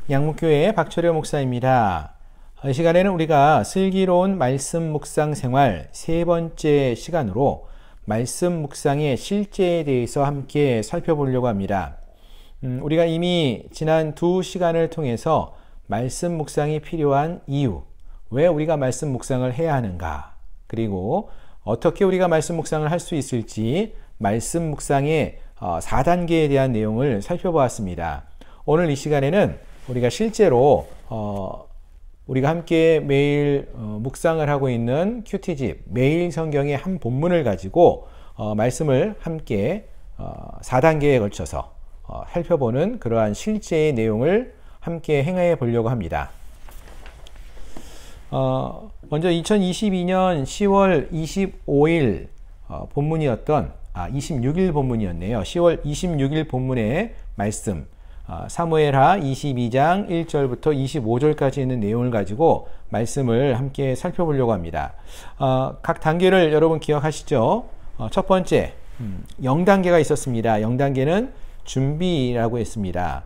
양목교회 박철효 목사입니다. 이 시간에는 우리가 슬기로운 말씀 묵상 생활 세 번째 시간으로 말씀 묵상의 실제에 대해서 함께 살펴보려고 합니다. 우리가 이미 지난 두 시간을 통해서 말씀 묵상이 필요한 이유, 왜 우리가 말씀 묵상을 해야 하는가, 그리고 어떻게 우리가 말씀 묵상을 할 수 있을지 말씀 묵상의 4단계에 대한 내용을 살펴보았습니다. 오늘 이 시간에는 우리가 실제로 우리가 함께 매일 묵상을 하고 있는 큐티집 매일 성경의 한 본문을 가지고 말씀을 함께 4단계에 걸쳐서 살펴보는 그러한 실제의 내용을 함께 행해 보려고 합니다. 먼저 2022년 10월 25일 본문이었던 26일 본문이었네요. 10월 26일 본문의 말씀 사무엘하 22장 1절부터 25절까지 있는 내용을 가지고 말씀을 함께 살펴보려고 합니다. 각 단계를 여러분 기억하시죠? 첫 번째 0단계가 있었습니다. 0단계는 준비라고 했습니다.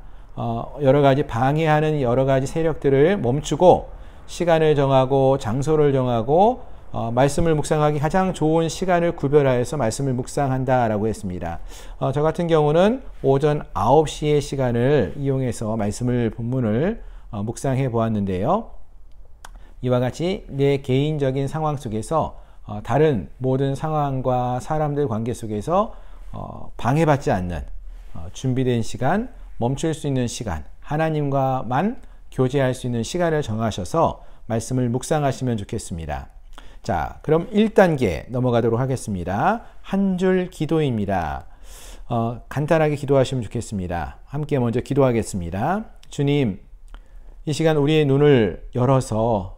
여러 가지 방해하는 여러 가지 세력들을 멈추고 시간을 정하고 장소를 정하고 말씀을 묵상하기 가장 좋은 시간을 구별하여서 말씀을 묵상한다라고 했습니다. 저 같은 경우는 오전 9시의 시간을 이용해서 말씀을 본문을 묵상해 보았는데요. 이와 같이 내 개인적인 상황 속에서 다른 모든 상황과 사람들 관계 속에서 방해받지 않는 준비된 시간, 멈출 수 있는 시간, 하나님과만 교제할 수 있는 시간을 정하셔서 말씀을 묵상하시면 좋겠습니다. 자, 그럼 1단계 넘어가도록 하겠습니다. 한 줄 기도입니다. 간단하게 기도하시면 좋겠습니다. 함께 먼저 기도하겠습니다. 주님, 이 시간 우리의 눈을 열어서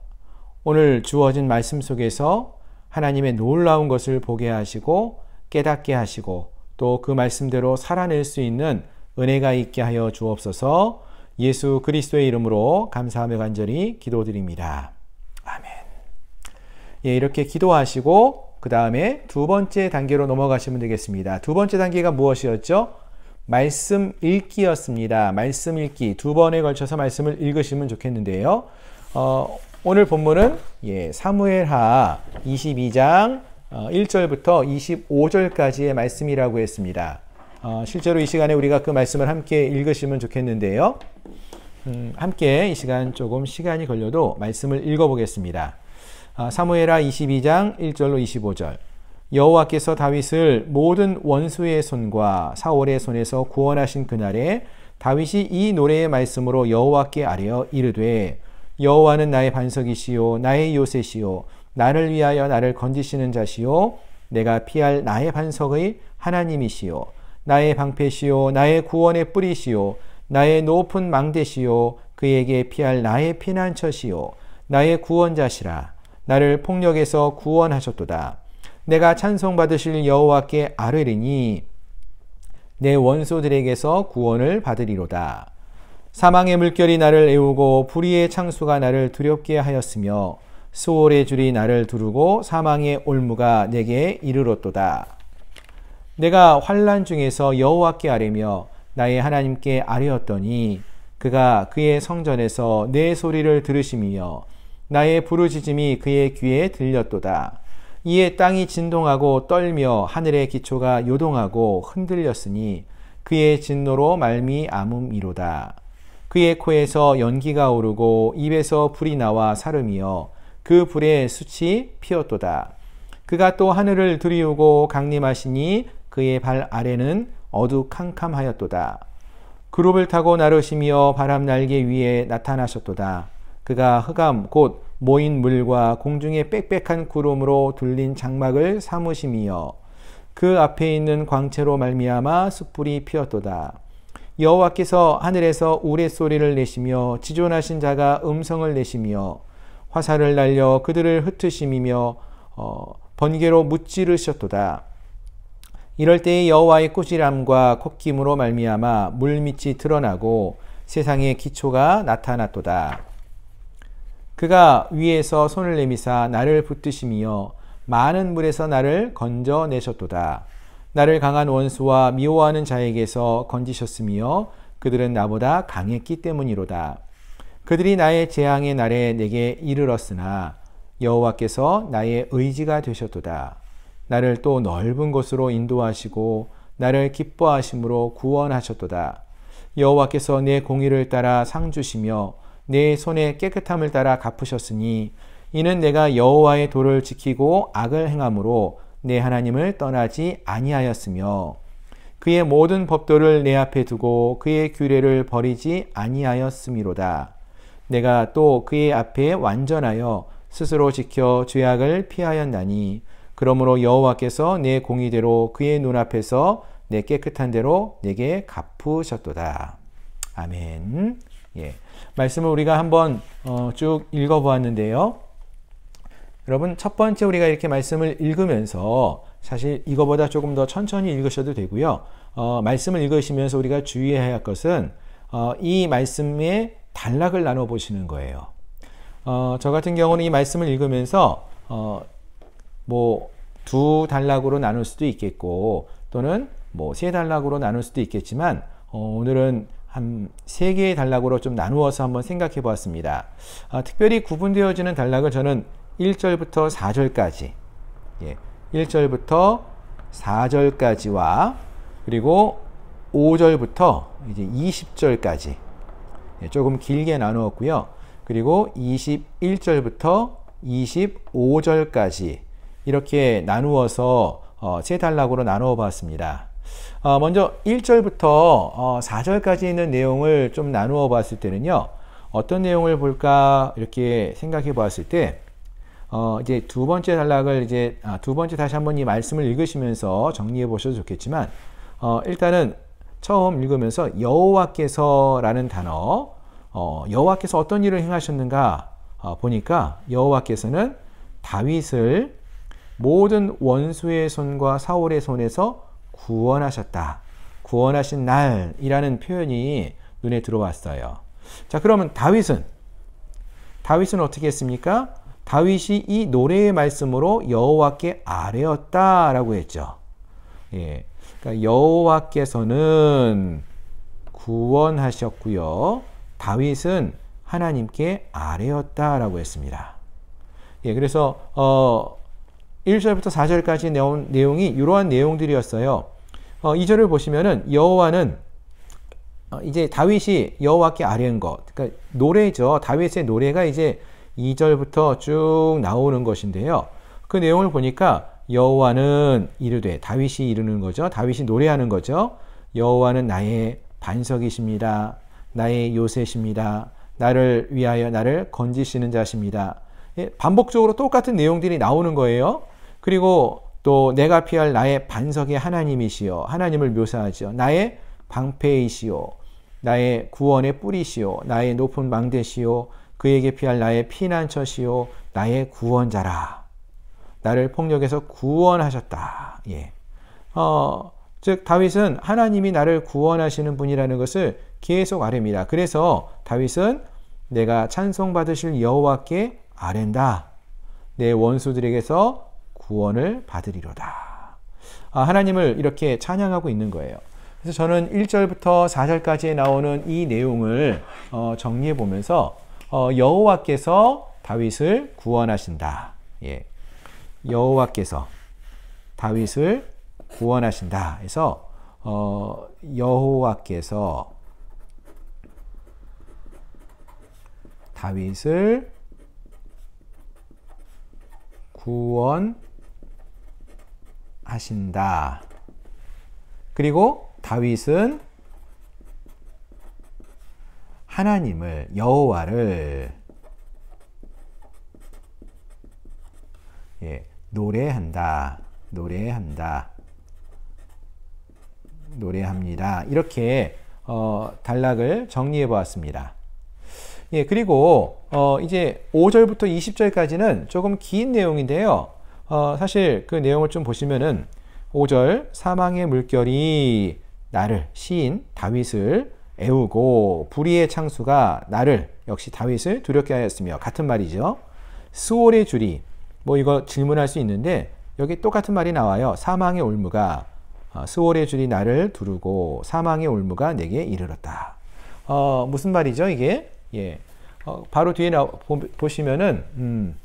오늘 주어진 말씀 속에서 하나님의 놀라운 것을 보게 하시고 깨닫게 하시고 또 그 말씀대로 살아낼 수 있는 은혜가 있게 하여 주옵소서. 예수 그리스도의 이름으로 감사하며 간절히 기도드립니다. 아멘. 예, 이렇게 기도하시고 그 다음에 두 번째 단계로 넘어가시면 되겠습니다. 두 번째 단계가 무엇이었죠? 말씀 읽기였습니다. 말씀 읽기. 두 번에 걸쳐서 말씀을 읽으시면 좋겠는데요. 오늘 본문은 사무엘하 22장 1절부터 25절까지의 말씀이라고 했습니다. 실제로 이 시간에 우리가 그 말씀을 함께 읽으시면 좋겠는데요. 함께 이 시간 조금 시간이 걸려도 말씀을 읽어보겠습니다. 사무엘하 22장 1절로 25절. 여호와께서 다윗을 모든 원수의 손과 사울의 손에서 구원하신 그날에 다윗이 이 노래의 말씀으로 여호와께 아뢰어 이르되 여호와는 나의 반석이시요 나의 요새시요 나를 위하여 나를 건지시는 자시요 내가 피할 나의 반석의 하나님이시요 나의 방패시요 나의 구원의 뿌리시요 나의 높은 망대시요 그에게 피할 나의 피난처시요 나의 구원자시라. 나를 폭력에서 구원하셨도다. 내가 찬송받으실 여호와께 아뢰리니 내 원수들에게서 구원을 받으리로다. 사망의 물결이 나를 애우고 불의의 창수가 나를 두렵게 하였으며 수월의 줄이 나를 두르고 사망의 올무가 내게 이르렀도다. 내가 환난 중에서 여호와께 아뢰며 나의 하나님께 아뢰었더니 그가 그의 성전에서 내 소리를 들으시며 나의 부르짖음이 그의 귀에 들렸도다. 이에 땅이 진동하고 떨며 하늘의 기초가 요동하고 흔들렸으니 그의 진노로 말미암음이로다. 그의 코에서 연기가 오르고 입에서 불이 나와 사름이여 그 불에 숯이 피었도다. 그가 또 하늘을 두리우고 강림하시니 그의 발 아래는 어두캄캄하였도다. 그룹을 타고 나르시며 바람 날개 위에 나타나셨도다. 그가 흑암 곧 모인 물과 공중의 빽빽한 구름으로 둘린 장막을 삼으심이여 그 앞에 있는 광채로 말미암아 숯불이 피었도다. 여호와께서 하늘에서 우레소리를 내시며 지존하신 자가 음성을 내시며 화살을 날려 그들을 흩으심이며 번개로 무찌르셨도다. 이럴 때에 여호와의 꾸지람과 콧김으로 말미암아 물밑이 드러나고 세상의 기초가 나타났도다. 그가 위에서 손을 내미사 나를 붙드시며 많은 물에서 나를 건져내셨도다. 나를 강한 원수와 미워하는 자에게서 건지셨으며 그들은 나보다 강했기 때문이로다. 그들이 나의 재앙의 날에 내게 이르렀으나 여호와께서 나의 의지가 되셨도다. 나를 또 넓은 곳으로 인도하시고 나를 기뻐하심으로 구원하셨도다. 여호와께서 내 공의를 따라 상 주시며 내 손의 깨끗함을 따라 갚으셨으니 이는 내가 여호와의 도를 지키고 악을 행함으로 내 하나님을 떠나지 아니하였으며 그의 모든 법도를 내 앞에 두고 그의 규례를 버리지 아니하였음이로다. 내가 또 그의 앞에 완전하여 스스로 지켜 죄악을 피하였나니 그러므로 여호와께서 내 공의대로 그의 눈앞에서 내 깨끗한 대로 내게 갚으셨도다. 아멘. 예, 말씀을 우리가 한번 쭉 읽어보았는데요. 여러분, 첫 번째 우리가 이렇게 말씀을 읽으면서 사실 이거보다 조금 더 천천히 읽으셔도 되고요. 말씀을 읽으시면서 우리가 주의해야 할 것은 이 말씀의 단락을 나눠 보시는 거예요. 저 같은 경우는 이 말씀을 읽으면서 뭐 두 단락으로 나눌 수도 있겠고 또는 뭐 세 단락으로 나눌 수도 있겠지만 오늘은 한 세 개의 단락으로 좀 나누어서 한번 생각해 보았습니다. 특별히 구분되어지는 단락을 저는 1절부터 4절까지, 1절부터 4절까지와 그리고 5절부터 이제 20절까지 조금 길게 나누었고요. 그리고 21절부터 25절까지 이렇게 나누어서 세 단락으로 나누어 봤습니다. 먼저 1절부터 4절까지 있는 내용을 좀 나누어 봤을 때는요. 어떤 내용을 볼까 이렇게 생각해 보았을 때 이제 두 번째 단락을 두 번째 다시 한번 이 말씀을 읽으시면서 정리해 보셔도 좋겠지만 일단은 처음 읽으면서 여호와께서라는 단어 여호와께서 어떤 일을 행하셨는가 보니까 여호와께서는 다윗을 모든 원수의 손과 사울의 손에서 구원하셨다. 구원하신 날이라는 표현이 눈에 들어왔어요. 자, 그러면 다윗은 어떻게 했습니까? 다윗이 이 노래의 말씀으로 여호와께 아뢰었다라고 했죠. 예, 그러니까 여호와께서는 구원하셨고요. 다윗은 하나님께 아뢰었다라고 했습니다. 예, 그래서 1절부터 4절까지 나온 내용이 이러한 내용들이었어요. 2절을 보시면은 여호와는 이제 다윗이 여호와께 아뢰은 것, 그러니까 노래죠. 다윗의 노래가 이제 2절부터 쭉 나오는 것인데요. 그 내용을 보니까 여호와는 이르되, 다윗이 이르는 거죠. 다윗이 노래하는 거죠. 여호와는 나의 반석이십니다. 나의 요새십니다. 나를 위하여 나를 건지시는 자십니다. 예, 반복적으로 똑같은 내용들이 나오는 거예요. 그리고 또 내가 피할 나의 반석의 하나님이시요, 하나님을 묘사하죠. 나의 방패이시요, 나의 구원의 뿌리시요, 나의 높은 망대시요, 그에게 피할 나의 피난처시요, 나의 구원자라. 나를 폭력에서 구원하셨다. 예. 즉 다윗은 하나님이 나를 구원하시는 분이라는 것을 계속 아뢰입니다. 그래서 다윗은 내가 찬송받으실 여호와께 아랜다. 내 원수들에게서 구원을 받으리로다. 하나님을 이렇게 찬양하고 있는 거예요. 그래서 저는 1절부터 4절까지에 나오는 이 내용을 정리해 보면서 여호와께서 다윗을 구원하신다. 예. 여호와께서 다윗을 구원하신다. 해서 여호와께서 다윗을 구원하신다. 그리고 다윗은 하나님을, 여호와를 노래한다. 노래합니다. 이렇게 단락을 정리해 보았습니다. 예, 그리고 이제 5절부터 20절까지는 조금 긴 내용인데요. 사실 그 내용을 좀 보시면은 5절, 사망의 물결이 나를, 시인 다윗을 애우고 불의의 창수가 나를, 역시 다윗을 두렵게 하였으며, 같은 말이죠. 스올의 줄이, 뭐 이거 질문할 수 있는데 여기 똑같은 말이 나와요. 사망의 올무가, 스올의 줄이 나를 두르고 사망의 올무가 내게 이르렀다. 무슨 말이죠 이게? 예, 바로 뒤에 보시면은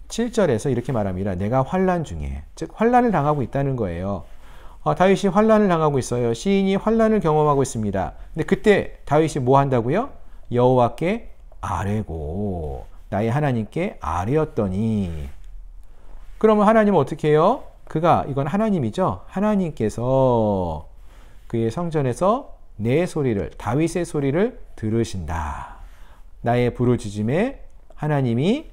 7절에서 이렇게 말합니다. 내가 환난 중에, 즉 환난을 당하고 있다는 거예요. 다윗이 환난을 당하고 있어요. 시인이 환난을 경험하고 있습니다. 근데 그때 다윗이 뭐 한다고요? 여호와께 아뢰고 나의 하나님께 아뢰었더니, 그러면 하나님은 어떻게 해요? 이건 하나님이죠. 하나님께서 그의 성전에서 내 소리를, 다윗의 소리를 들으신다. 나의 부르짖음에 하나님이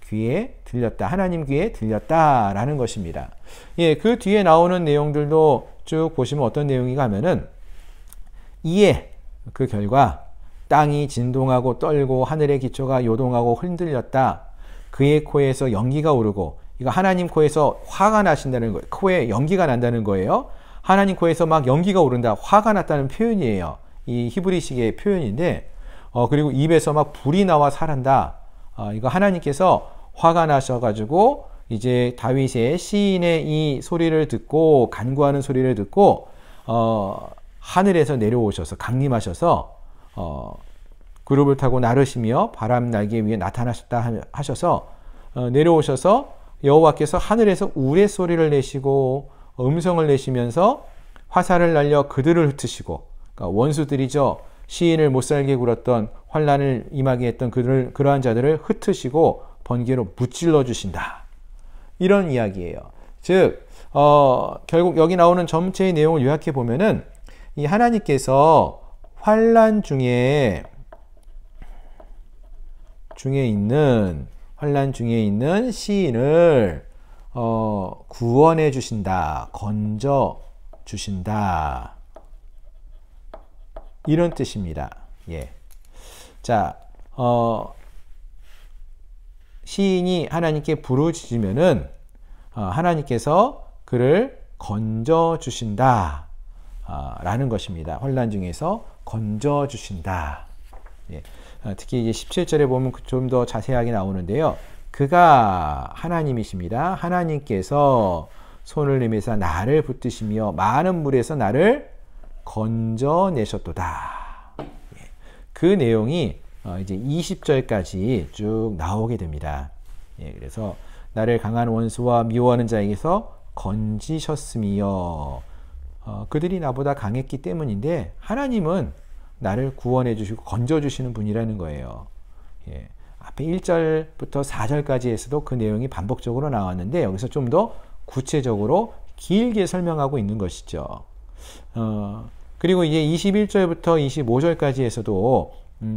귀에 들렸다. 하나님 귀에 들렸다라는 것입니다. 그 뒤에 나오는 내용들도 쭉 보시면 어떤 내용인가 하면은, 이에 그 결과 땅이 진동하고 떨고 하늘의 기초가 요동하고 흔들렸다. 그의 코에서 연기가 오르고, 이거 하나님 코에서 화가 나신다는 거예요. 코에 연기가 난다는 거예요. 하나님 코에서 막 연기가 오른다, 화가 났다는 표현이에요. 이 히브리식의 표현인데, 그리고 입에서 막 불이 나와 살한다. 이거 하나님께서 화가 나셔가지고 이제 다윗의 시인의 이 소리를 듣고, 간구하는 소리를 듣고 하늘에서 내려오셔서 강림하셔서 그룹을 타고 나르시며 바람 날개 위에 나타나셨다 하셔서 내려오셔서 여호와께서 하늘에서 우레소리를 내시고 음성을 내시면서 화살을 날려 그들을 흩으시고, 그러니까 원수들이죠. 시인을 못살게 굴었던, 환난을 임하게 했던 그러한 자들을 흩으시고 번개로 무찔러 주신다. 이런 이야기예요. 즉 결국 여기 나오는 전체의 내용을 요약해 보면은, 이 하나님께서 환난 중에 있는 시인을 구원해 주신다, 건져 주신다, 이런 뜻입니다. 자, 시인이 하나님께 부르짖으면은 하나님께서 그를 건져 주신다 라는 것입니다. 환난 중에서 건져 주신다. 특히 이제 17절에 보면 좀 더 자세하게 나오는데요. 그가 하나님이십니다. 하나님께서 손을 내밀사 나를 붙드시며 많은 물에서 나를 건져내셨도다. 그 내용이 이제 20절까지 쭉 나오게 됩니다. 그래서 나를 강한 원수와 미워하는 자에게서 건지셨으며, 그들이 나보다 강했기 때문인데 하나님은 나를 구원해 주시고 건져 주시는 분이라는 거예요. 앞에 1절부터 4절까지에서도 그 내용이 반복적으로 나왔는데, 여기서 좀 더 구체적으로 길게 설명하고 있는 것이죠. 그리고 이제 21절부터 25절까지에서도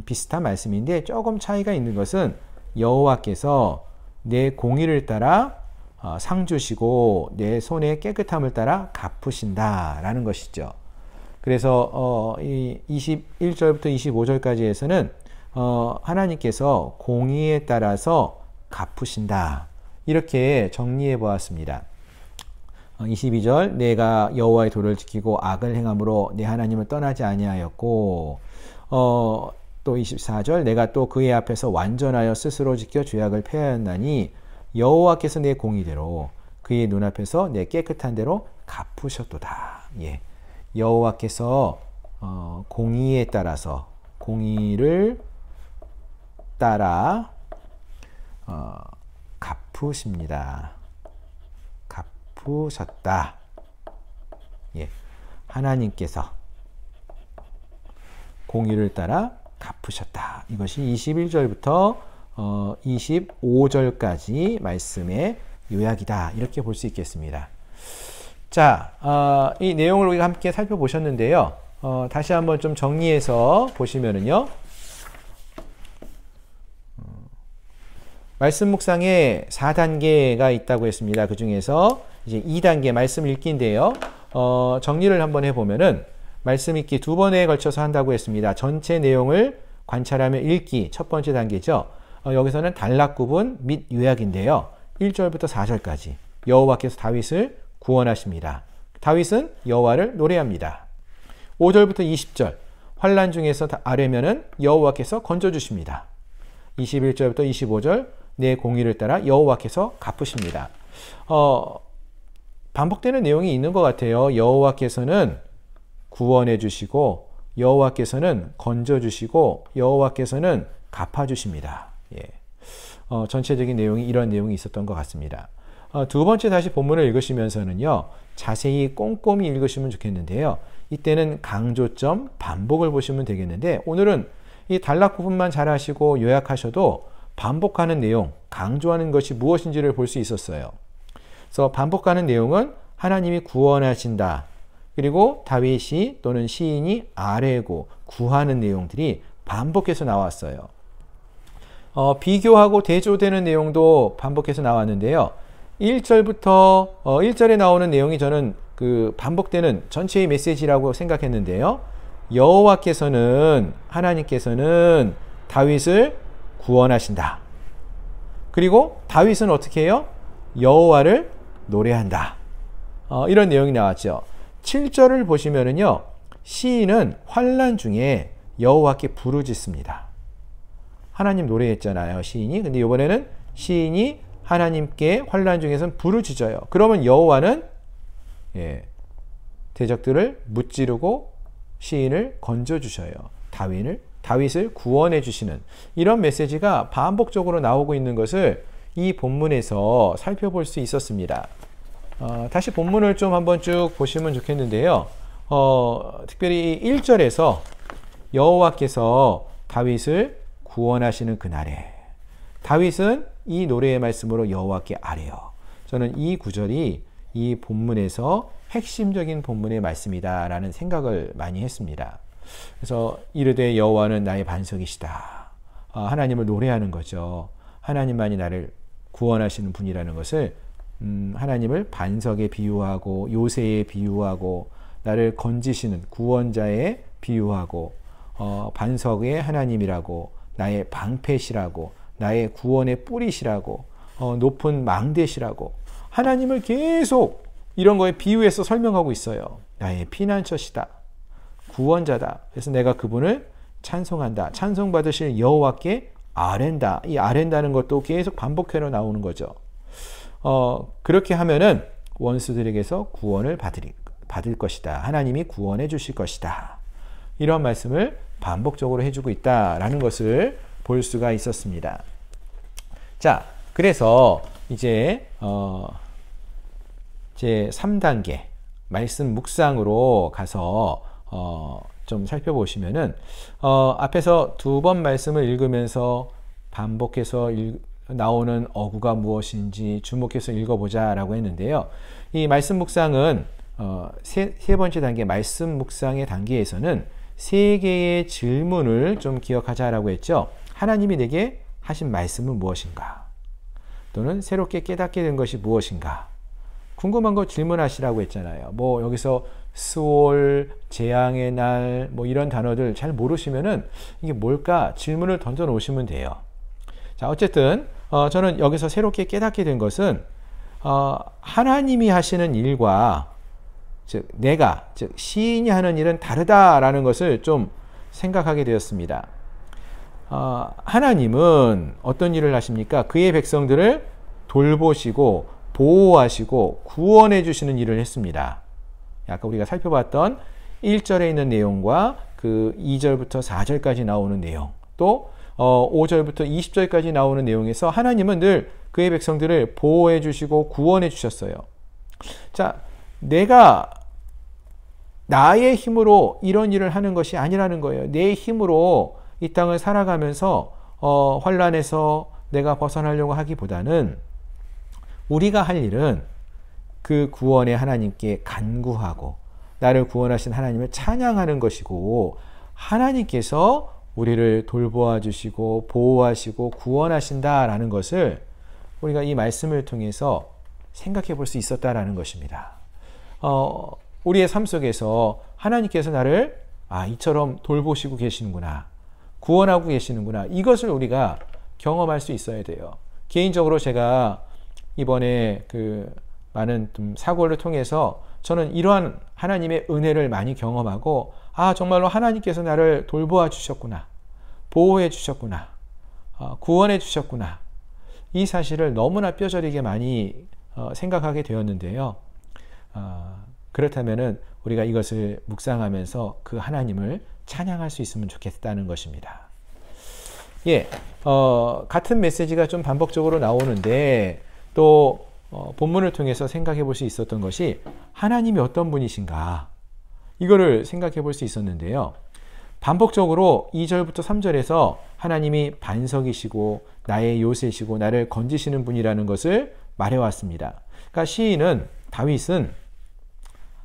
비슷한 말씀인데, 조금 차이가 있는 것은 여호와께서 내 공의를 따라 상 주시고 내 손의 깨끗함을 따라 갚으신다 라는 것이죠. 그래서 이 21절부터 25절까지에서는 하나님께서 공의에 따라서 갚으신다, 이렇게 정리해 보았습니다. 22절, 내가 여호와의 도를 지키고 악을 행함으로 내 하나님을 떠나지 아니하였고, 또 24절, 내가 또 그의 앞에서 완전하여 스스로 지켜 죄악을 패하였나니 여호와께서 내 공의대로 그의 눈앞에서 내 깨끗한 대로 갚으셨도다. 여호와께서 공의에 따라서, 공의를 따라 갚으십니다. 갚으셨다. 하나님께서 공의를 따라 갚으셨다. 이것이 21절부터 25절까지 말씀의 요약이다, 이렇게 볼 수 있겠습니다. 자, 이 내용을 우리가 함께 살펴보셨는데요. 다시 한번 좀 정리해서 보시면은요, 말씀 묵상에 4단계가 있다고 했습니다. 그 중에서 이제 2단계 말씀 읽기인데요. 정리를 한번 해보면은, 말씀 읽기 2번에 걸쳐서 한다고 했습니다. 전체 내용을 관찰하며 읽기, 첫 번째 단계죠. 여기서는 단락 구분 및 요약인데요. 1절부터 4절까지 여호와께서 다윗을 구원하십니다. 다윗은 여호와를 노래합니다. 5절부터 20절, 환난 중에서 아뢰면은 여호와께서 건져주십니다. 21절부터 25절, 내 공의를 따라 여호와께서 갚으십니다. 반복되는 내용이 있는 것 같아요. 여호와께서는 구원해 주시고 여호와께서는 건져주시고 여호와께서는 갚아주십니다. 예. 전체적인 내용이 이런 내용이 있었던 것 같습니다. 두 번째 다시 본문을 읽으시면서는요, 자세히 꼼꼼히 읽으시면 좋겠는데요. 이때는 강조점, 반복을 보시면 되겠는데, 오늘은 이 단락 부분만 잘 하시고 요약하셔도 반복하는 내용, 강조하는 것이 무엇인지를 볼 수 있었어요. 그래서 반복하는 내용은 하나님이 구원하신다. 그리고 다윗이 또는 시인이 아뢰고 구하는 내용들이 반복해서 나왔어요. 비교하고 대조되는 내용도 반복해서 나왔는데요. 1절부터 1절에 나오는 내용이 저는 그 반복되는 전체의 메시지라고 생각했는데요. 여호와께서는 하나님께서는 다윗을 구원하신다. 그리고 다윗은 어떻게 해요? 여호와를 노래한다. 이런 내용이 나왔죠. 7절을 보시면은요, 시인은 환난 중에 여호와께 부르짖습니다. 하나님 노래했잖아요, 시인이. 근데 이번에는 시인이 하나님께 환난 중에서는 부르짖어요. 그러면 여호와는 대적들을 무찌르고 시인을 건져주셔요. 다윗을 구원해 주시는 이런 메시지가 반복적으로 나오고 있는 것을 이 본문에서 살펴볼 수 있었습니다. 다시 본문을 좀 한번 쭉 보시면 좋겠는데요. 특별히 1절에서 여호와께서 다윗을 구원하시는 그날에, 다윗은 이 노래의 말씀으로 여호와께 아뢰어. 저는 이 구절이 이 본문에서 핵심적인 본문의 말씀이다라는 생각을 많이 했습니다. 그래서 이르되 여호와는 나의 반석이시다. 하나님을 노래하는 거죠. 하나님만이 나를 구원하시는 분이라는 것을 하나님을 반석에 비유하고 요새에 비유하고 나를 건지시는 구원자에 비유하고 반석의 하나님이라고, 나의 방패시라고, 나의 구원의 뿌리시라고, 높은 망대시라고 하나님을 계속 이런 거에 비유해서 설명하고 있어요. 나의 피난처시다. 구원자다. 그래서 내가 그분을 찬송한다. 찬송받으실 여호와께 아랜다. 이 아랜다는 것도 계속 반복해서 나오는 거죠. 그렇게 하면은 원수들에게서 구원을 받을 것이다. 하나님이 구원해 주실 것이다. 이런 말씀을 반복적으로 해주고 있다라는 것을 볼 수가 있었습니다. 자, 그래서 이제 제 3단계 말씀 묵상으로 가서 좀 살펴보시면은 앞에서 두 번 말씀을 읽으면서 반복해서 나오는 어구가 무엇인지 주목해서 읽어보자라고 했는데요. 이 말씀 묵상은 세 번째 단계 말씀 묵상의 단계에서는 세 개의 질문을 좀 기억하자라고 했죠. 하나님이 내게 하신 말씀은 무엇인가? 또는 새롭게 깨닫게 된 것이 무엇인가? 궁금한 거 질문하시라고 했잖아요. 뭐 여기서 스월, 재앙의 날, 뭐 이런 단어들 잘 모르시면은 이게 뭘까? 질문을 던져 놓으시면 돼요. 자, 어쨌든 저는 여기서 새롭게 깨닫게 된 것은 하나님이 하시는 일과 즉 시인이 하는 일은 다르다라는 것을 좀 생각하게 되었습니다. 하나님은 어떤 일을 하십니까? 그의 백성들을 돌보시고 보호하시고 구원해 주시는 일을 했습니다. 아까 우리가 살펴봤던 1절에 있는 내용과 그 2절부터 4절까지 나오는 내용, 또 5절부터 20절까지 나오는 내용에서 하나님은 늘 그의 백성들을 보호해 주시고 구원해 주셨어요. 자, 내가 나의 힘으로 이런 일을 하는 것이 아니라는 거예요. 내 힘으로 이 땅을 살아가면서 환난에서 내가 벗어나려고 하기보다는 우리가 할 일은 그 구원의 하나님께 간구하고 나를 구원하신 하나님을 찬양하는 것이고, 하나님께서 우리를 돌보아 주시고 보호하시고 구원하신다라는 것을 우리가 이 말씀을 통해서 생각해 볼 수 있었다라는 것입니다. 우리의 삶 속에서 하나님께서 나를 이처럼 돌보시고 계시는구나, 구원하고 계시는구나, 이것을 우리가 경험할 수 있어야 돼요. 개인적으로 제가 이번에 그 많은 좀 사고를 통해서 저는 이러한 하나님의 은혜를 많이 경험하고, 정말로 하나님께서 나를 돌보아 주셨구나, 보호해 주셨구나, 구원해 주셨구나, 이 사실을 너무나 뼈저리게 많이 생각하게 되었는데요. 그렇다면은 우리가 이것을 묵상하면서 그 하나님을 찬양할 수 있으면 좋겠다는 것입니다. 예, 같은 메시지가 좀 반복적으로 나오는데 또 본문을 통해서 생각해 볼 수 있었던 것이 하나님이 어떤 분이신가 이거를 생각해 볼 수 있었는데요. 반복적으로 2절부터 3절에서 하나님이 반석이시고 나의 요새시고 나를 건지시는 분이라는 것을 말해왔습니다. 그러니까 시인은 다윗은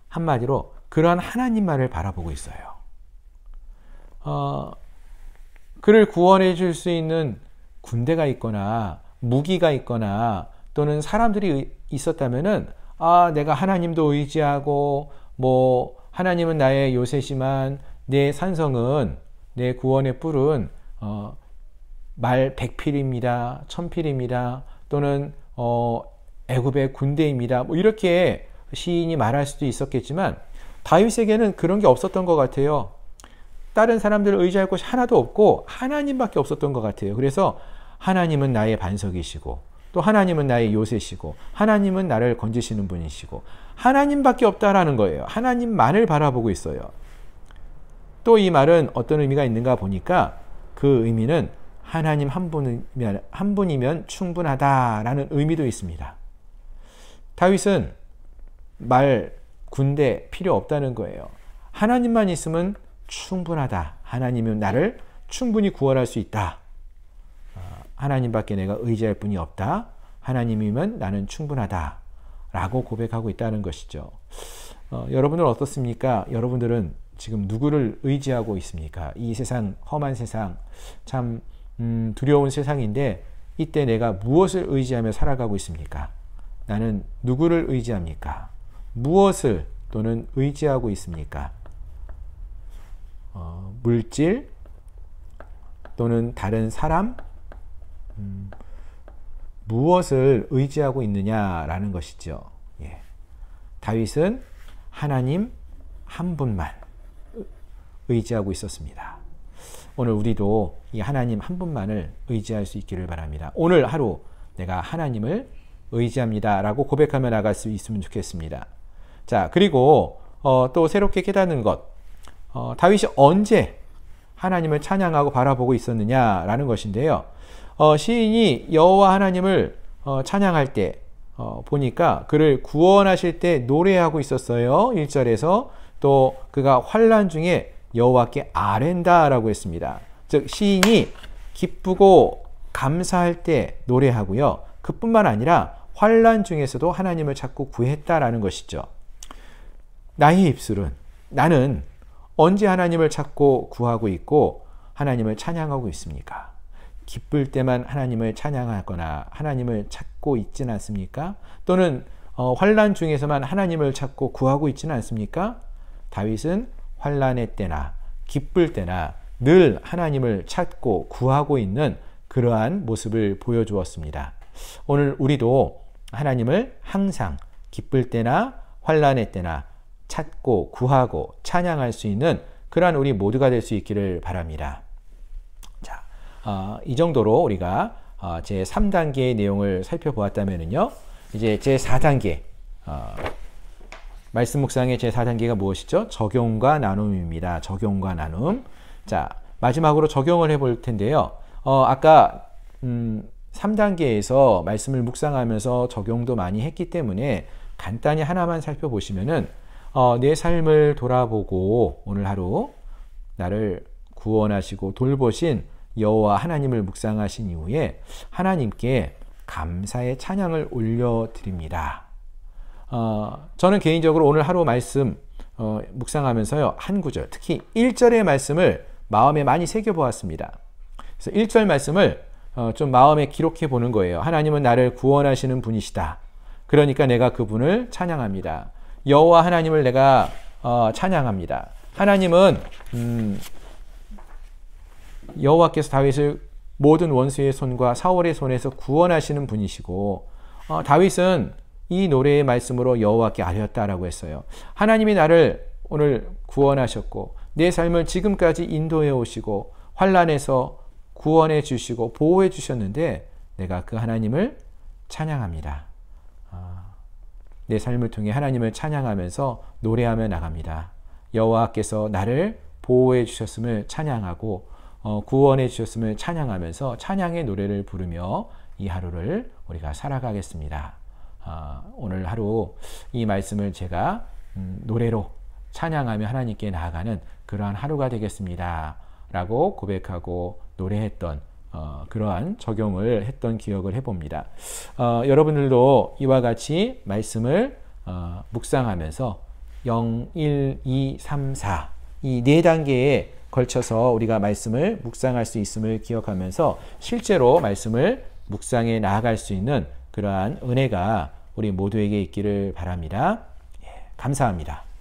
한마디로 그러한 하나님만을 바라보고 있어요. 그를 구원해 줄 수 있는 군대가 있거나 무기가 있거나 또는 사람들이 있었다면은 내가 하나님도 의지하고 하나님은 나의 요새시만 내 산성은 내 구원의 뿔은 말 100필입니다. 1000필입니다. 또는 애굽의 군대입니다. 이렇게 시인이 말할 수도 있었겠지만 다윗에게는 그런 게 없었던 것 같아요. 다른 사람들을 의지할 것이 하나도 없고 하나님밖에 없었던 것 같아요. 그래서 하나님은 나의 반석이시고 또 하나님은 나의 요새시고 하나님은 나를 건지시는 분이시고 하나님밖에 없다라는 거예요. 하나님만을 바라보고 있어요. 또 이 말은 어떤 의미가 있는가 보니까 그 의미는 하나님 한 분이면 충분하다라는 의미도 있습니다. 다윗은 군대 필요 없다는 거예요. 하나님만 있으면 충분하다. 하나님은 나를 충분히 구원할 수 있다. 하나님밖에 내가 의지할 분이 없다. 하나님이면 나는 충분하다. 라고 고백하고 있다는 것이죠. 여러분은 어떻습니까? 여러분들은 지금 누구를 의지하고 있습니까? 이 세상, 험한 세상, 참 두려운 세상인데 이때 내가 무엇을 의지하며 살아가고 있습니까? 나는 누구를 의지합니까? 무엇을 또는 의지하고 있습니까? 물질 또는 다른 사람? 무엇을 의지하고 있느냐라는 것이죠. 예. 다윗은 하나님 한 분만 의지하고 있었습니다. 오늘 우리도 이 하나님 한 분만을 의지할 수 있기를 바랍니다. 오늘 하루 내가 하나님을 의지합니다 라고 고백하며 나갈 수 있으면 좋겠습니다. 자, 그리고 또 새롭게 깨닫는 것, 다윗이 언제 하나님을 찬양하고 바라보고 있었느냐라는 것인데요. 시인이 여호와 하나님을 찬양할 때 보니까 그를 구원하실 때 노래하고 있었어요. 1절에서 또 그가 환난 중에 여호와께 아랜다라고 했습니다. 즉 시인이 기쁘고 감사할 때 노래하고요. 그뿐만 아니라 환난 중에서도 하나님을 찾고 구했다라는 것이죠. 나의 입술은 나는 언제 하나님을 찾고 구하고 있고 하나님을 찬양하고 있습니까? 기쁠 때만 하나님을 찬양하거나 하나님을 찾고 있지는 않습니까? 또는 환난 중에서만 하나님을 찾고 구하고 있지는 않습니까? 다윗은 환난의 때나 기쁠 때나 늘 하나님을 찾고 구하고 있는 그러한 모습을 보여주었습니다. 오늘 우리도 하나님을 항상 기쁠 때나 환난의 때나 찾고 구하고 찬양할 수 있는 그러한 우리 모두가 될 수 있기를 바랍니다. 자, 이 정도로 우리가 제 3단계의 내용을 살펴보았다면요, 이제 제 4단계 말씀 묵상의 제 4단계가 무엇이죠? 적용과 나눔입니다. 적용과 나눔. 자, 마지막으로 적용을 해볼 텐데요. 아까 3단계에서 말씀을 묵상하면서 적용도 많이 했기 때문에 간단히 하나만 살펴보시면은 내 삶을 돌아보고 오늘 하루 나를 구원하시고 돌보신 여호와 하나님을 묵상하신 이후에 하나님께 감사의 찬양을 올려드립니다. 저는 개인적으로 오늘 하루 말씀 묵상하면서요, 한 구절, 특히 1절의 말씀을 마음에 많이 새겨보았습니다. 그래서 1절 말씀을 좀 마음에 기록해 보는 거예요. 하나님은 나를 구원하시는 분이시다. 그러니까 내가 그분을 찬양합니다. 여호와 하나님을 내가 찬양합니다. 하나님은 여호와께서 다윗을 모든 원수의 손과 사울의 손에서 구원하시는 분이시고, 다윗은 이 노래의 말씀으로 여호와께 아뢰었다라고 했어요. 하나님이 나를 오늘 구원하셨고 내 삶을 지금까지 인도해 오시고 환난에서 구원해 주시고 보호해 주셨는데 내가 그 하나님을 찬양합니다. 내 삶을 통해 하나님을 찬양하면서 노래하며 나갑니다. 여호와께서 나를 보호해 주셨음을 찬양하고 구원해 주셨음을 찬양하면서 찬양의 노래를 부르며 이 하루를 우리가 살아가겠습니다. 오늘 하루 이 말씀을 제가 노래로 찬양하며 하나님께 나아가는 그러한 하루가 되겠습니다 라고 고백하고 노래했던 그러한 적용을 했던 기억을 해봅니다. 여러분들도 이와 같이 말씀을 묵상하면서 0, 1, 2, 3, 4 이 네 단계에 걸쳐서 우리가 말씀을 묵상할 수 있음을 기억하면서 실제로 말씀을 묵상해 나아갈 수 있는 그러한 은혜가 우리 모두에게 있기를 바랍니다. 감사합니다.